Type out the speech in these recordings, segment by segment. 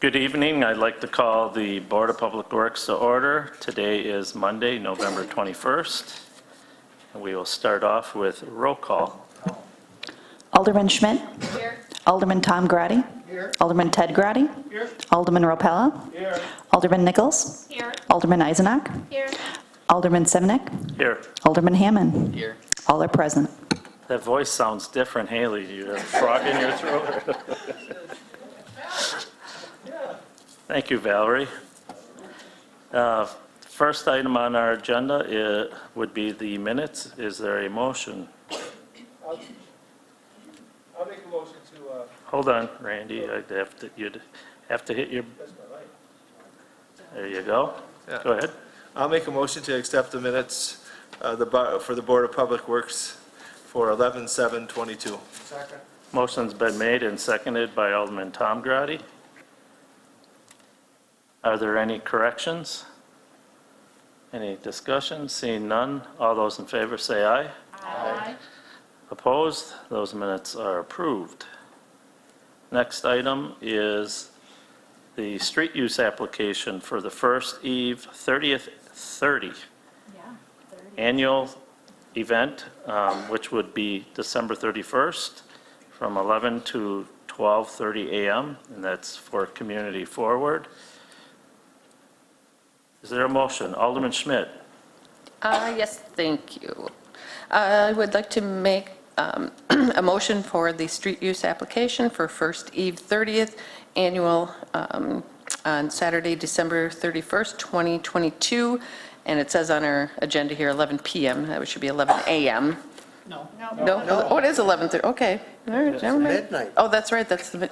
Good evening. I'd like to call the Board of Public Works to order. Today is Monday, November 21st. And we will start off with roll call. Alderman Schmidt. Here. Alderman Tom Grady. Here. Alderman Ted Grady. Here. Alderman Ropella. Here. Alderman Nichols. Here. Alderman Eisenach. Here. Alderman Semenick. Here. Alderman Hammond. Here. All are present. That voice sounds different, Haley. You have a frog in your throat? Thank you, Valerie. First item on our agenda would be the minutes. Is there a motion? I'll make a motion to, Hold on, Randy. You'd have to hit your, that's my light. there you go. Yeah. Go ahead. I'll make a motion to accept the minutes for the Board of Public Works for 11/7/22. Second. Motion's been made and seconded by Alderman Tom Grady. Are there any corrections? Any discussion? Seeing none, all those in favor say aye. Aye. Opposed? Those minutes are approved. Next item is the street use application for the First Eve 30 annual event, which would be December 31st from 11 to 12:30 a.m., and that's for Community Forward. Is there a motion? Alderman Schmidt. Yes, thank you. I would like to make a motion for the street use application for First Eve 30th Annual on Saturday, December 31st, 2022, and it says on our agenda here 11 p.m. That should be 11 a.m. No. No? Oh, it is 11:30, okay. All right, never mind. Midnight. Oh, that's right, that's the,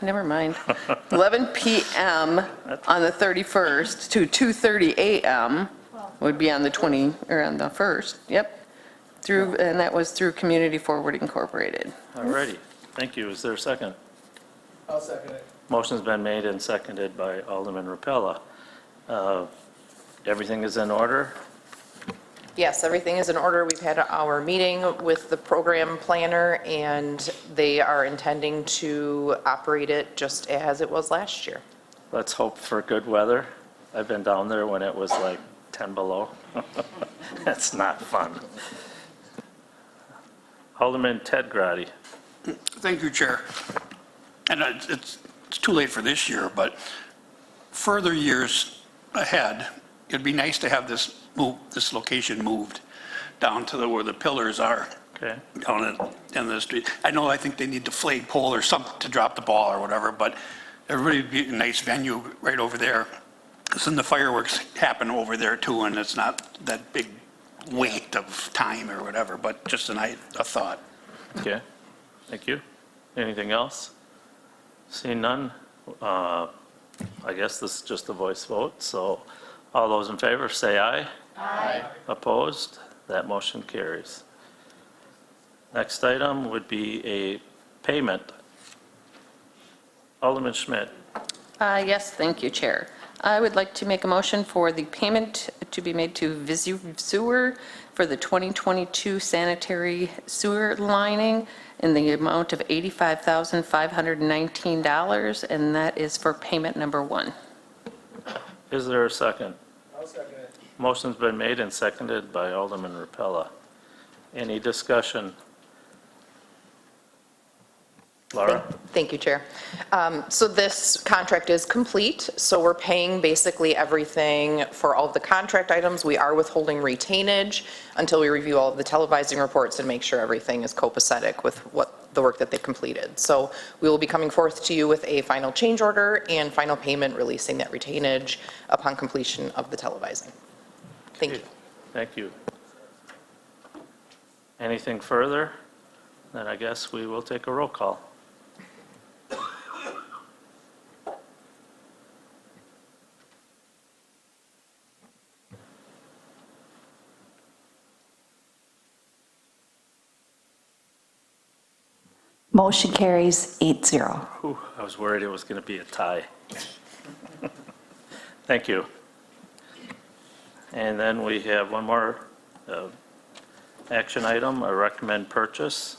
never mind. 11 p.m. on the 31st to 2:30 a.m. would be on the 20, or on the 1st, yep. Through, and that was through Community Forward Incorporated. All righty. Thank you. Is there a second? I'll second it. Motion's been made and seconded by Alderman Ropella. Everything is in order? Yes, everything is in order. We've had our meeting with the program planner, and they are intending to operate it just as it was last year. Let's hope for good weather. I've been down there when it was like 10 below. That's not fun. Alderman Ted Grady. Thank you, Chair. And it's too late for this year, but further years ahead, it'd be nice to have this location moved down to where the pillars are, Okay. down in the street. I think they need the flag pole or something to drop the ball or whatever, but it would really be a nice venue right over there. Because then the fireworks happen over there too, and it's not that big weight of time or whatever, but just a thought. Okay. Thank you. Anything else? Seeing none, I guess this is just a voice vote. So all those in favor say aye. Aye. Opposed? That motion carries. Next item would be a payment. Alderman Schmidt. Yes, thank you, Chair. I would like to make a motion for the payment to be made to Visu Sewer for the 2022 sanitary sewer lining in the amount of $85,519, and that is for payment number 1. Is there a second? I'll second it. Motion's been made and seconded by Alderman Ropella. Any discussion? Laura? Thank you, Chair. So this contract is complete, so we're paying basically everything for all of the contract items. We are withholding retainage until we review all of the televising reports and make sure everything is copacetic with the work that they've completed. So we will be coming forth to you with a final change order and final payment releasing that retainage upon completion of the televising. Thank you. Thank you. Anything further? Then I guess we will take a roll call. Motion carries 8-0. Whew, I was worried it was going to be a tie. Thank you. And then we have one more action item, a recommend purchase.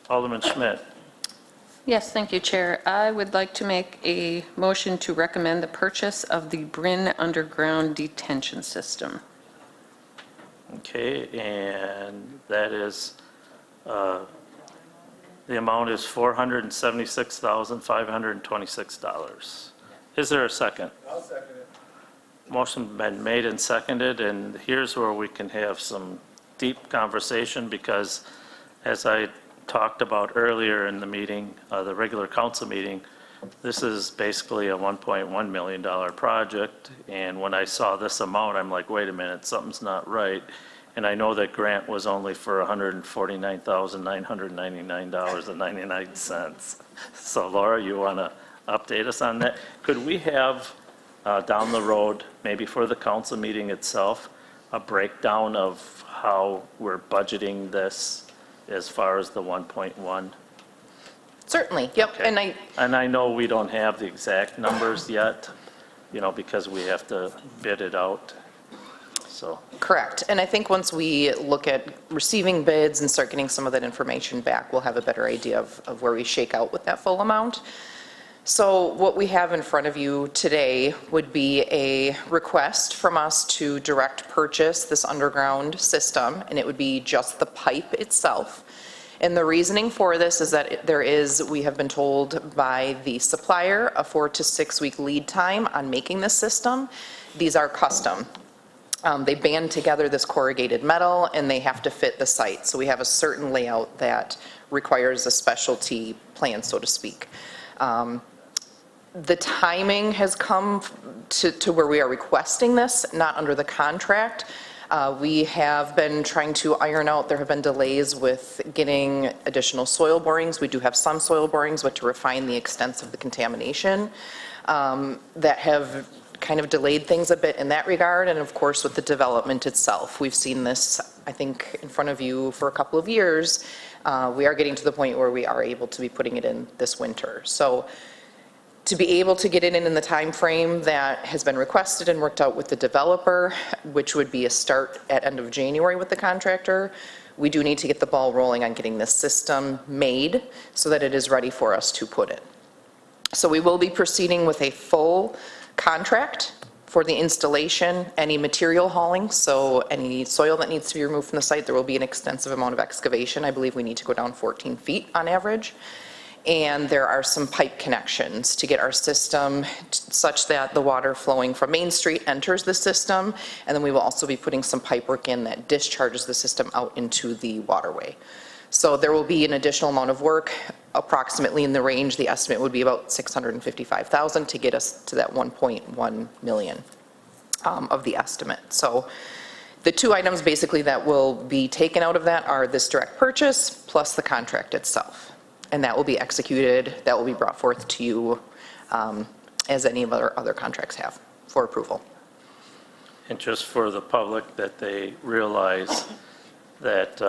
Alderman Schmidt. Yes, thank you, Chair. I would like to make a motion to recommend the purchase of the Bryn Underground Detention System. Okay, and that is, the amount is $476,526. Is there a second? I'll second it. Motion been made and seconded, and here's where we can have some deep conversation, because as I talked about earlier in the meeting, the regular council meeting, this is basically a $1.1 million project, and when I saw this amount, I'm like, wait a minute, something's not right. And I know that grant was only for $149,999.99. So Laura, you want to update us on that? Could we have down the road, maybe for the council meeting itself, a breakdown of how we're budgeting this as far as the 1.1? Certainly, yep. Okay. And I know we don't have the exact numbers yet, because we have to bid it out, so. Correct. And I think once we look at receiving bids and start getting some of that information back, we'll have a better idea of where we shake out with that full amount. So what we have in front of you today would be a request from us to direct purchase this underground system, and it would be just the pipe itself. And the reasoning for this is that we have been told by the supplier, a 4 to 6 week lead time on making this system. These are custom. They band together this corrugated metal, and they have to fit the site. So we have a certain layout that requires a specialty plan, so to speak. The timing has come to where we are requesting this, not under the contract. We have been trying to iron out, there have been delays with getting additional soil borings. We do have some soil borings, but to refine the extent of the contamination, that have kind of delayed things a bit in that regard. And of course, with the development itself, we've seen this, I think, in front of you for a couple of years. We are getting to the point where we are able to be putting it in this winter. So to be able to get it in the time frame that has been requested and worked out with the developer, which would be a start at end of January with the contractor, we do need to get the ball rolling on getting this system made so that it is ready for us to put in. So we will be proceeding with a full contract for the installation, any material hauling, so any soil that needs to be removed from the site, there will be an extensive amount of excavation. I believe we need to go down 14 feet on average. And there are some pipe connections to get our system such that the water flowing from Main Street enters the system, and then we will also be putting some pipe work in that discharges the system out into the waterway. So there will be an additional amount of work, approximately in the range, the estimate would be about $655,000 to get us to that 1.1 million of the estimate. So the two items basically that will be taken out of that are this direct purchase plus the contract itself. And that will be executed, that will be brought forth to you as any of our other contracts have for approval. And just for the public, that they realize that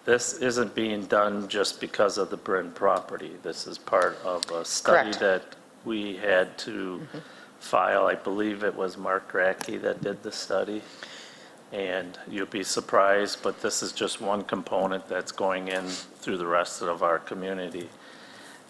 this isn't being done just because of the Bryn property. This is part of a study Correct. that we had to file. I believe it was Mark Gracky that did the study. And you'll be surprised, but this is just one component that's going in through the rest of our community.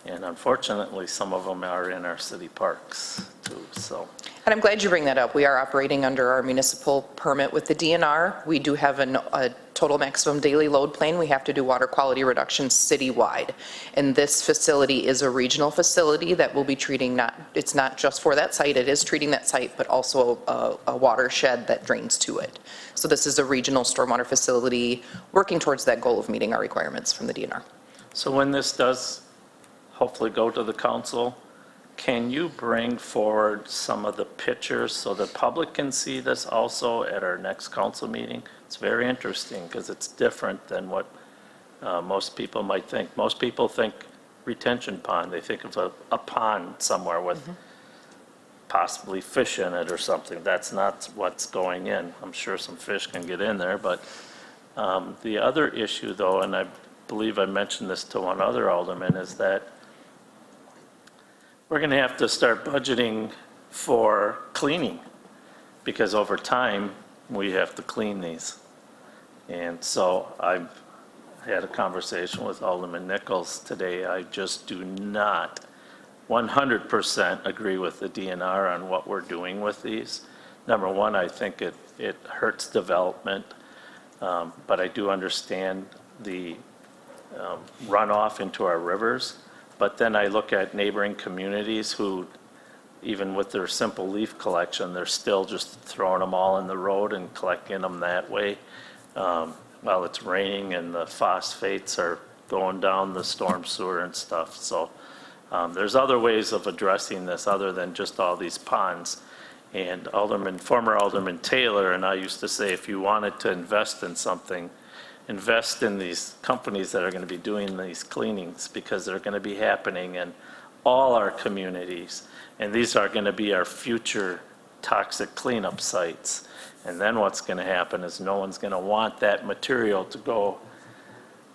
And unfortunately, some of them are in our city parks too, so. And I'm glad you bring that up. We are operating under our municipal permit with the DNR. We do have a total maximum daily load plan. We have to do water quality reduction citywide. And this facility is a regional facility that will be treating it's not just for that site, it is treating that site, but also a watershed that drains to it. So this is a regional stormwater facility working towards that goal of meeting our requirements from the DNR. So when this does hopefully go to the council, can you bring forward some of the pictures so the public can see this also at our next council meeting? It's very interesting because it's different than what most people might think. Most people think retention pond, they think of a pond somewhere with possibly fish in it or something. That's not what's going in. I'm sure some fish can get in there, but the other issue though, and I believe I mentioned this to one other alderman, is that we're going to have to start budgeting for cleaning, because over time, we have to clean these. And so I had a conversation with Alderman Nichols today. I just do not 100% agree with the DNR on what we're doing with these. Number one, I think it hurts development, but I do understand the runoff into our rivers. But then I look at neighboring communities who, even with their simple leaf collection, they're still just throwing them all in the road and collecting them that way. While it's raining and the phosphates are going down the storm sewer and stuff. So there's other ways of addressing this other than just all these ponds. And former Alderman Taylor and I used to say, if you wanted to invest in something, invest in these companies that are going to be doing these cleanings, because they're going to be happening in all our communities. And these are going to be our future toxic cleanup sites. And then what's going to happen is no one's going to want that material to go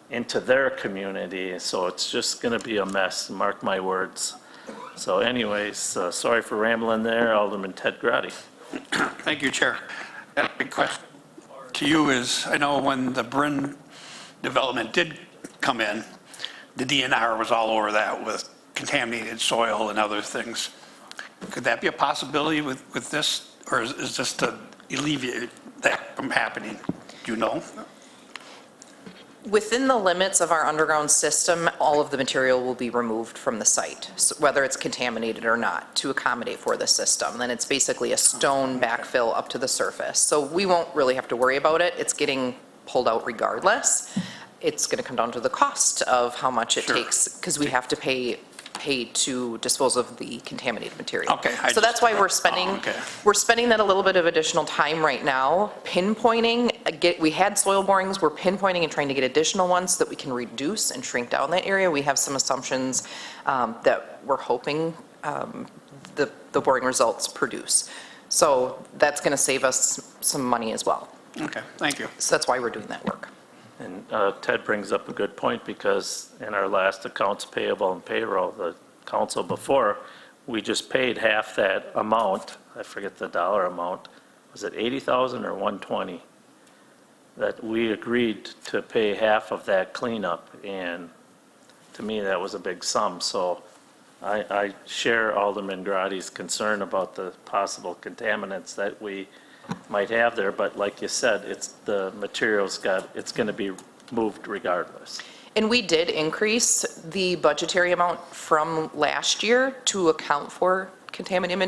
into their community. So it's just going to be a mess, mark my words. So anyways, sorry for rambling there. Alderman Ted Grady. Thank you, Chair. A big question to you is, I know when the Bryn development did come in, the DNR was all over that with contaminated soil and other things. Could that be a possibility with this, or is this to alleviate that from happening? Do you know? Within the limits of our underground system, all of the material will be removed from the site, so whether it's contaminated or not, to accommodate for the system. Then it's basically a stone backfill up to the surface. So we won't really have to worry about it. It's getting pulled out regardless. It's going to come down to the cost of how much it Sure. takes, because we have to pay to dispose of the contaminated material. Okay, So that's why we're spending, okay. we're spending that a little bit of additional time right now, pinpointing, we had soil borings, we're pinpointing and trying to get additional ones so that we can reduce and shrink down that area. We have some assumptions that we're hoping the boring results produce. So that's going to save us some money as well. Okay, thank you. So that's why we're doing that work. And Ted brings up a good point, because in our last accounts payable and payroll, the council before, we just paid half that amount. I forget the dollar amount. Was it 80,000 or 120? That we agreed to pay half of that cleanup, and to me, that was a big sum. So I share Alderman Grady's concern about the possible contaminants that we might have there, but like you said, it's the material's it's going to be moved regardless. And we did increase the budgetary amount from last year to account for contaminated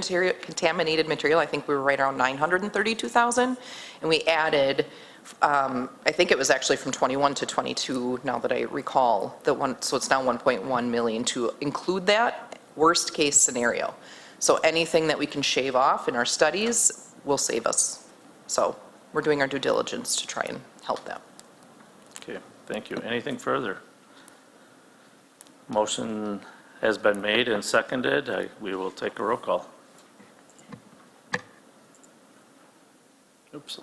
material. I think we were right around 932,000. And we added, I think it was actually from 21 to 22, now that I recall, so it's now 1.1 million to include that worst case scenario. So anything that we can shave off in our studies will save us. So we're doing our due diligence to try and help them. Okay, thank you. Anything further? Motion has been made and seconded. We will take a roll call. Oops.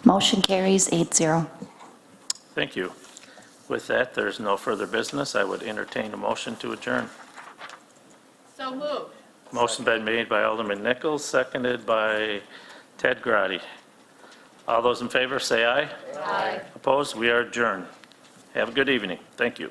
Motion carries 8-0. Thank you. With that, there's no further business. I would entertain a motion to adjourn. So moved. Motion been made by Alderman Nichols, seconded by Ted Grady. All those in favor, say aye. Aye. Opposed? We are adjourned. Have a good evening. Thank you.